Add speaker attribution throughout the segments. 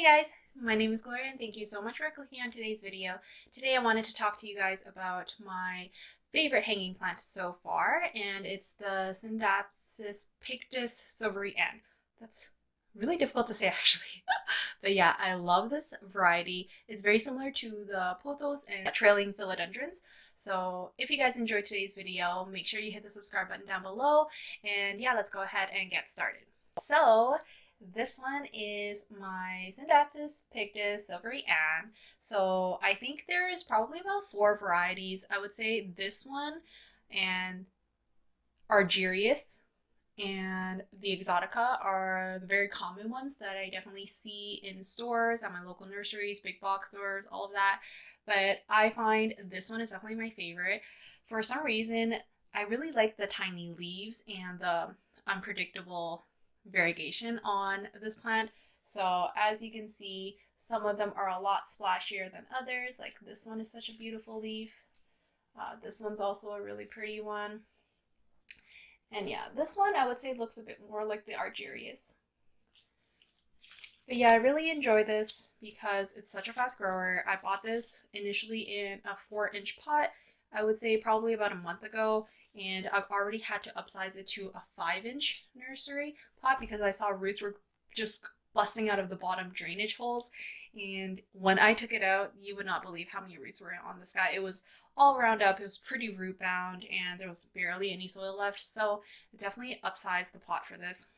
Speaker 1: guys, my name is Gloria and thank you so much for clicking on today's video. Today I wanted to talk to you guys about my favorite hanging plant so far, and it's the Scindapsus Pictus silvery N. That's really difficult to say actually. But yeah, I love this variety. It's very similar to the pothos and trailing philodendrons. So if you guys enjoyed today's video, make sure you hit the subscribe button down below. And yeah, let's go ahead and get started. So this one is my Scindapsus Pictus silvery Ann. So I think there is probably about 4 varieties. I would say this one and Argyrius and the Exotica are the very common ones that I definitely see in stores, at my local nurseries, big box stores, all of that. But I find this one is definitely my favorite. For some reason, I really like the tiny leaves and the unpredictable variegation on this plant. So as you can see, some of them are a lot splashier than others. Like this one is such a beautiful leaf. This one's also a really pretty one. And yeah, this one I would say looks a bit more like the Argyrius. But yeah, I really enjoy this because it's such a fast grower. I bought this initially in a 4-inch pot, I would say probably about a month ago, and I've already had to upsize it to a 5-inch nursery pot because I saw roots were just busting out of the bottom drainage holes. And when I took it out, you would not believe how many roots were on this guy. It was all round up, it was pretty root bound, and there was barely any soil left. So definitely upsize the pot for this.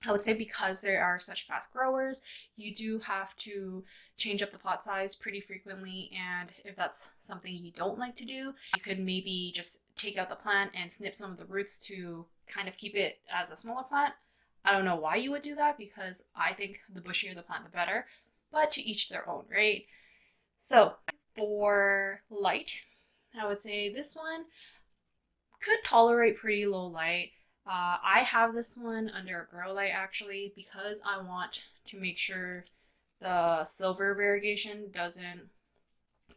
Speaker 1: I would say because they are such fast growers, you do have to change up the pot size pretty frequently, and if that's something you don't like to do, you could maybe just take out the plant and snip some of the roots to kind of keep it as a smaller plant. I don't know why you would do that because I think the bushier the plant the better, but to each their own, right? So for light, I would say this one could tolerate pretty low light. I have this one under a grow light actually because I want to make sure the silver variegation doesn't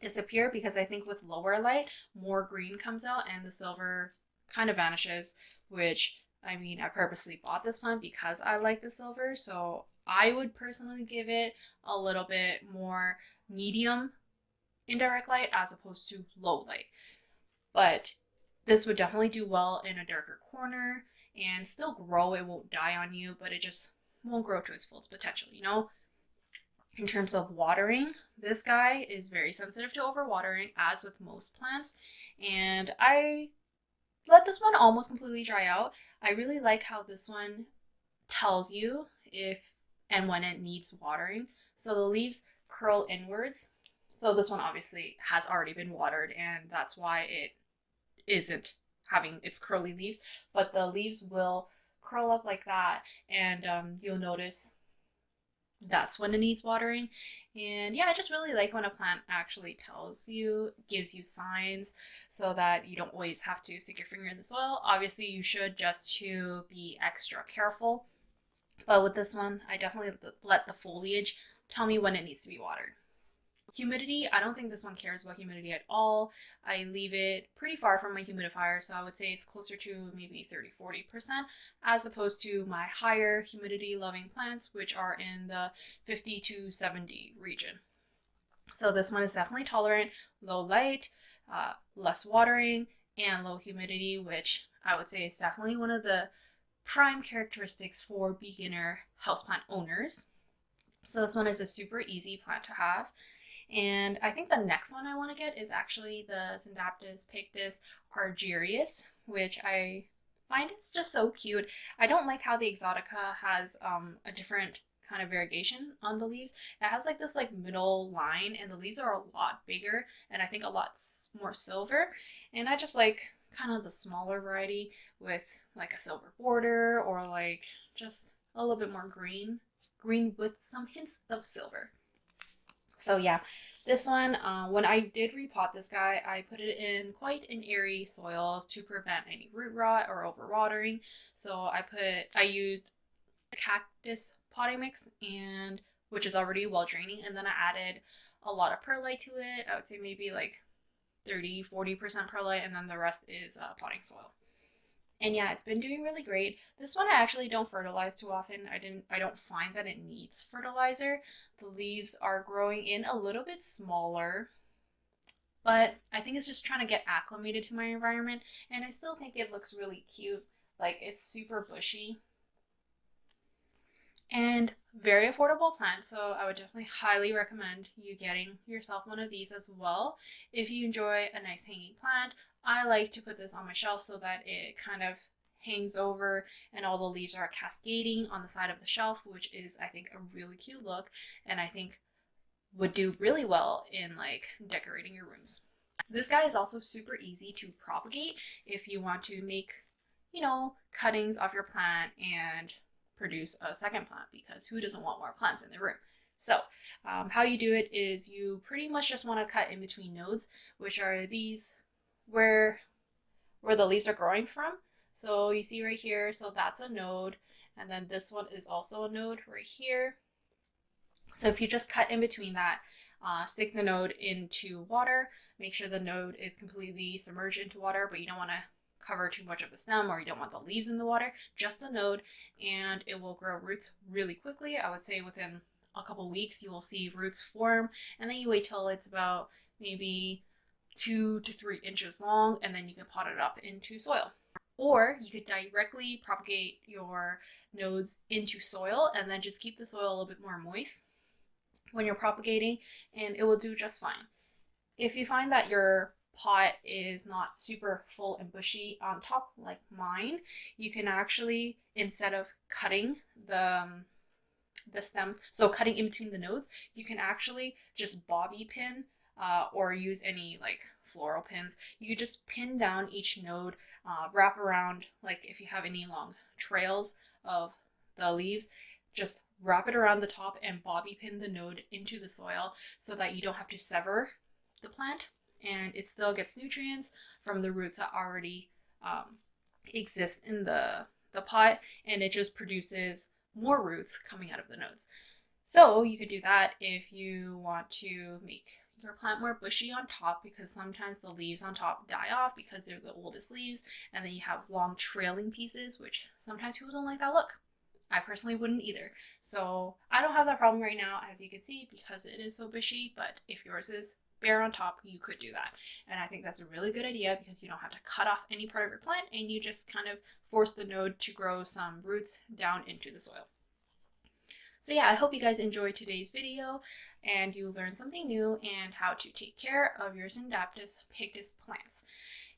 Speaker 1: disappear, because I think with lower light more green comes out and the silver kind of vanishes, which I mean I purposely bought this plant because I like the silver, so I would personally give it a little bit more medium indirect light as opposed to low light. But this would definitely do well in a darker corner and still grow. It won't die on you, but it just won't grow to its full potential, you know? In terms of watering, this guy is very sensitive to overwatering, as with most plants, and I let this one almost completely dry out. I really like how this one tells you if and when it needs watering. So the leaves curl inwards. So this one obviously has already been watered, and that's why it isn't having its curly leaves, but the leaves will curl up like that, and you'll notice that's when it needs watering. And yeah, I just really like when a plant actually tells you, gives you signs, so that you don't always have to stick your finger in the soil. Obviously you should, just to be extra careful, but with this one I definitely let the foliage tell me when it needs to be watered. Humidity, I don't think this one cares about humidity at all. I leave it pretty far from my humidifier, so I would say it's closer to maybe 30-40% as opposed to my higher humidity loving plants, which are in the 50 to 70 region. So this one is definitely tolerant, low light, less watering, and low humidity, which I would say is definitely one of the prime characteristics for beginner houseplant owners. So this one is a super easy plant to have. And I think the next one I want to get is actually the Scindapsus Pictus Argyrius, which I find is just so cute. I don't like how the Exotica has a different kind of variegation on the leaves. It has like this like middle line, and the leaves are a lot bigger and I think a lot more silver. And I just like kind of the smaller variety with like a silver border, or like just a little bit more green with some hints of silver. So yeah, this one, when I did repot this guy, I put it in quite an airy soil to prevent any root rot or overwatering. So I used a cactus potting mix, and which is already well draining, and then I added a lot of perlite to it. I would say maybe like 30-40% perlite, and then the rest is potting soil. And yeah, it's been doing really great. This one I actually don't fertilize too often. I don't find that it needs fertilizer. The leaves are growing in a little bit smaller, but I think it's just trying to get acclimated to my environment, and I still think it looks really cute. Like, it's super bushy and very affordable plant, so I would definitely highly recommend you getting yourself one of these as well. If you enjoy a nice hanging plant, I like to put this on my shelf so that it kind of hangs over and all the leaves are cascading on the side of the shelf, which is, I think, a really cute look, and I think would do really well in like decorating your rooms. This guy is also super easy to propagate if you want to make, cuttings off your plant and produce a second plant, because who doesn't want more plants in their room? So how you do it is you pretty much just want to cut in between nodes, which are these where the leaves are growing from. So you see right here, so that's a node, and then this one is also a node right here. So if you just cut in between that, stick the node into water, make sure the node is completely submerged into water, but you don't want to cover too much of the stem, or you don't want the leaves in the water, just the node, and it will grow roots really quickly. I would say within a couple weeks you will see roots form, and then you wait till it's about maybe 2 to 3 inches long, and then you can pot it up into soil. Or you could directly propagate your nodes into soil and then just keep the soil a little bit more moist when you're propagating, and it will do just fine. If you find that your pot is not super full and bushy on top like mine, you can actually, instead of cutting the stems, so cutting in between the nodes, you can actually just bobby pin or use any like floral pins. You could just pin down each node, wrap around, like if you have any long trails of the leaves, just wrap it around the top and bobby pin the node into the soil so that you don't have to sever the plant, and it still gets nutrients from the roots that already exist in the pot, and it just produces more roots coming out of the nodes. So you could do that if you want to make your plant more bushy on top, because sometimes the leaves on top die off because they're the oldest leaves, and then you have long trailing pieces, which sometimes people don't like that look. I personally wouldn't either. So I don't have that problem right now, as you can see, because it is so bushy, but if yours is bare on top, you could do that. And I think that's a really good idea, because you don't have to cut off any part of your plant, and you just kind of force the node to grow some roots down into the soil. So yeah, I hope you guys enjoyed today's video and you learned something new and how to take care of your Scindapsus Pictus plants.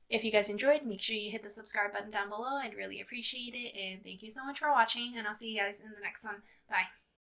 Speaker 1: If you guys enjoyed, make sure you hit the subscribe button down below. I'd really appreciate it. And thank you so much for watching, and I'll see you guys in the next one. Bye.